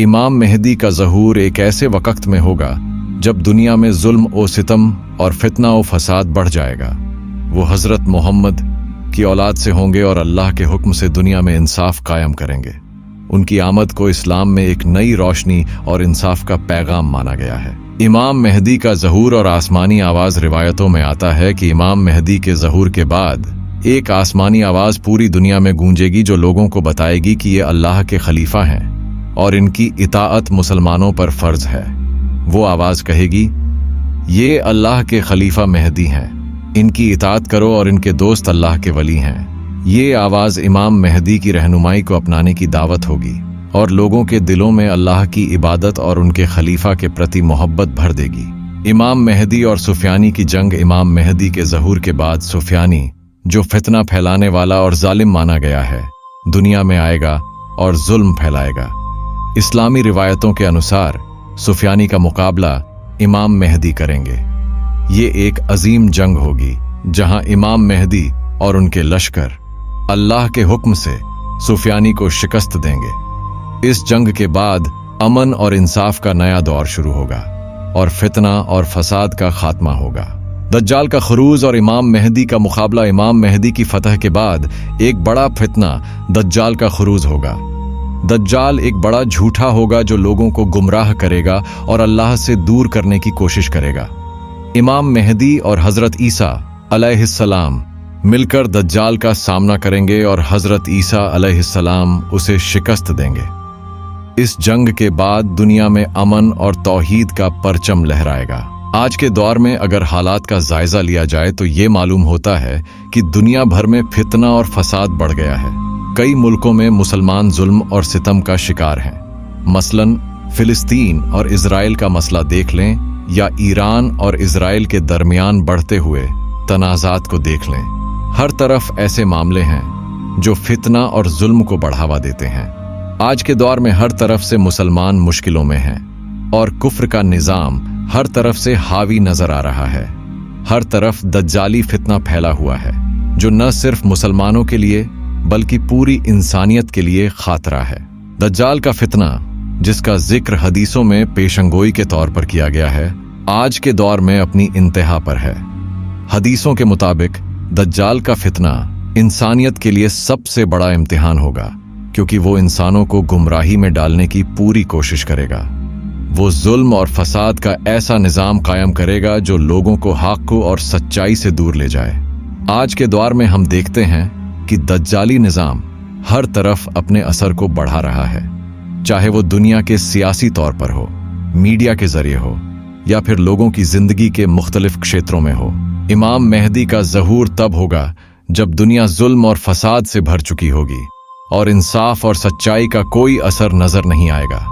इमाम मेहदी का ज़हूर एक ऐसे वक्त में होगा जब दुनिया में जुल्म और सितम और फितना और फसाद बढ़ जाएगा। वो हज़रत मोहम्मद की औलाद से होंगे और अल्लाह के हुक्म से दुनिया में इंसाफ कायम करेंगे। उनकी आमद को इस्लाम में एक नई रोशनी और इंसाफ का पैगाम माना गया है। इमाम मेहदी का ज़हूर और आसमानी आवाज़ रिवायतों में आता है कि इमाम मेहदी के ज़हूर के बाद एक आसमानी आवाज़ पूरी दुनिया में गूंजेगी जो लोगों को बताएगी कि ये अल्लाह के खलीफा हैं और इनकी इताअत मुसलमानों पर फ़र्ज है। वो आवाज़ कहेगी, ये अल्लाह के खलीफा मेहदी हैं, इनकी इताअत करो और इनके दोस्त अल्लाह के वली हैं। ये आवाज़ इमाम मेहदी की रहनुमाई को अपनाने की दावत होगी और लोगों के दिलों में अल्लाह की इबादत और उनके खलीफा के प्रति मोहब्बत भर देगी। इमाम मेहदी और सुफियानी की जंग। इमाम मेहदी के ज़हूर के बाद सुफियानी, जो फितना फैलाने वाला और जालिम माना गया है, दुनिया में आएगा और जुल्म फैलाएगा। इस्लामी रिवायतों के अनुसार सुफियानी का मुकाबला इमाम मेहदी करेंगे। ये एक अजीम जंग होगी जहां इमाम मेहदी और उनके लश्कर अल्लाह के हुक्म से सुफियानी को शिकस्त देंगे। इस जंग के बाद अमन और इंसाफ का नया दौर शुरू होगा और फितना और फसाद का खात्मा होगा। दज्जाल का खुरूज और इमाम मेहदी का मुकाबला। इमाम मेहदी की फतह के बाद एक बड़ा फितना दज्जाल का खुरूज होगा। दज्जाल एक बड़ा झूठा होगा जो लोगों को गुमराह करेगा और अल्लाह से दूर करने की कोशिश करेगा। इमाम मेहदी और हजरत ईसा अलैहिस्सलाम मिलकर दज्जाल का सामना करेंगे और हजरत ईसा अलैहिस्सलाम उसे शिकस्त देंगे। इस जंग के बाद दुनिया में अमन और तौहीद का परचम लहराएगा। आज के दौर में अगर हालात का जायजा लिया जाए तो ये मालूम होता है कि दुनिया भर में फितना और फसाद बढ़ गया है। कई मुल्कों में मुसलमान जुल्म और सितम का शिकार हैं। मसलन फिलिस्तीन और इजराइल का मसला देख लें या ईरान और इजराइल के दरमियान बढ़ते हुए तनाज़ात को देख लें। हर तरफ ऐसे मामले हैं जो फितना और जुल्म को बढ़ावा देते हैं। आज के दौर में हर तरफ से मुसलमान मुश्किलों में हैं और कुफ्र का निज़ाम हर तरफ से हावी नजर आ रहा है। हर तरफ दज्जाली फितना फैला हुआ है जो न सिर्फ मुसलमानों के लिए बल्कि पूरी इंसानियत के लिए खातरा है। दज्जाल का फितना, जिसका जिक्र हदीसों में पेशंगोई के तौर पर किया गया है, आज के दौर में अपनी इंतहा पर है। हदीसों के मुताबिक दज्जाल का फितना इंसानियत के लिए सबसे बड़ा इम्तिहान होगा, क्योंकि वो इंसानों को गुमराही में डालने की पूरी कोशिश करेगा। वो जुल्म और फसाद का ऐसा निज़ाम कायम करेगा जो लोगों को हक़ और सच्चाई से दूर ले जाए। आज के दौर में हम देखते हैं कि दज्जाली निज़ाम हर तरफ अपने असर को बढ़ा रहा है, चाहे वो दुनिया के सियासी तौर पर हो, मीडिया के जरिए हो या फिर लोगों की जिंदगी के मुख्तलिफ क्षेत्रों में हो। इमाम मेहदी का ज़हूर तब होगा जब दुनिया जुल्म और फसाद से भर चुकी होगी और इंसाफ और सच्चाई का कोई असर नजर नहीं आएगा।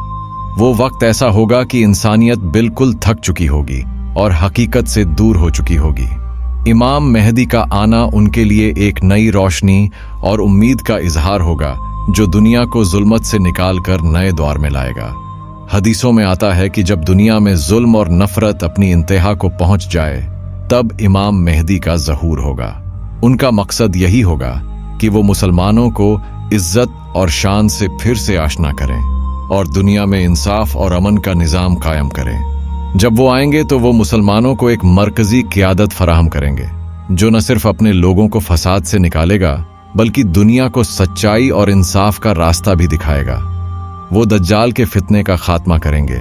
वो वक्त ऐसा होगा कि इंसानियत बिल्कुल थक चुकी होगी और हकीकत से दूर हो चुकी होगी। इमाम मेहदी का आना उनके लिए एक नई रोशनी और उम्मीद का इजहार होगा जो दुनिया को जुल्मत से निकालकर नए दौर में लाएगा। हदीसों में आता है कि जब दुनिया में जुल्म और नफरत अपनी इंतहा को पहुंच जाए तब इमाम मेहदी का ज़हूर होगा। उनका मकसद यही होगा कि वो मुसलमानों को इज्जत और शान से फिर से आशना करें और दुनिया में इंसाफ और अमन का निज़ाम कायम करें। जब वो आएंगे तो वो मुसलमानों को एक मरकजी क़ियादत फराहम करेंगे जो न सिर्फ अपने लोगों को फसाद से निकालेगा बल्कि दुनिया को सच्चाई और इंसाफ का रास्ता भी दिखाएगा। वो दज्जाल के फितने का खात्मा करेंगे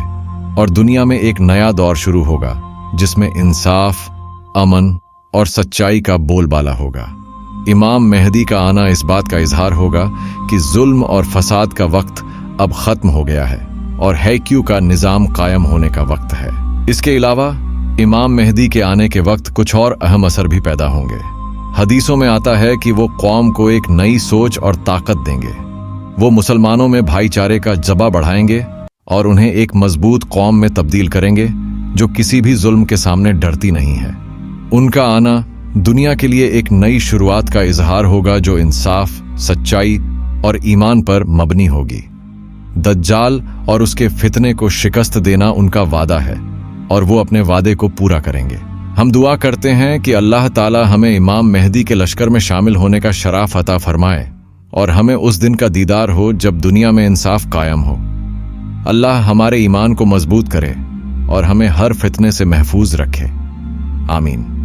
और दुनिया में एक नया दौर शुरू होगा जिसमें इंसाफ, अमन और सच्चाई का बोलबाला होगा। इमाम मेहदी का आना इस बात का इजहार होगा कि जुल्म और फसाद का वक्त अब ख़त्म हो गया है और हैक्यू का निज़ाम कायम होने का वक्त है। इसके अलावा इमाम मेहदी के आने के वक्त कुछ और अहम असर भी पैदा होंगे। हदीसों में आता है कि वो कौम को एक नई सोच और ताकत देंगे। वो मुसलमानों में भाईचारे का जबा बढ़ाएंगे और उन्हें एक मजबूत कौम में तब्दील करेंगे जो किसी भी जुल्म के सामने डरती नहीं है। उनका आना दुनिया के लिए एक नई शुरुआत का इजहार होगा जो इंसाफ, सच्चाई और ईमान पर मबनी होगी। दज्जाल और उसके फितने को शिकस्त देना उनका वादा है और वो अपने वादे को पूरा करेंगे। हम दुआ करते हैं कि अल्लाह ताला हमें इमाम मेहदी के लश्कर में शामिल होने का शराफ अता फरमाए और हमें उस दिन का दीदार हो जब दुनिया में इंसाफ कायम हो। अल्लाह हमारे ईमान को मजबूत करे और हमें हर फितने से महफूज रखे। आमीन।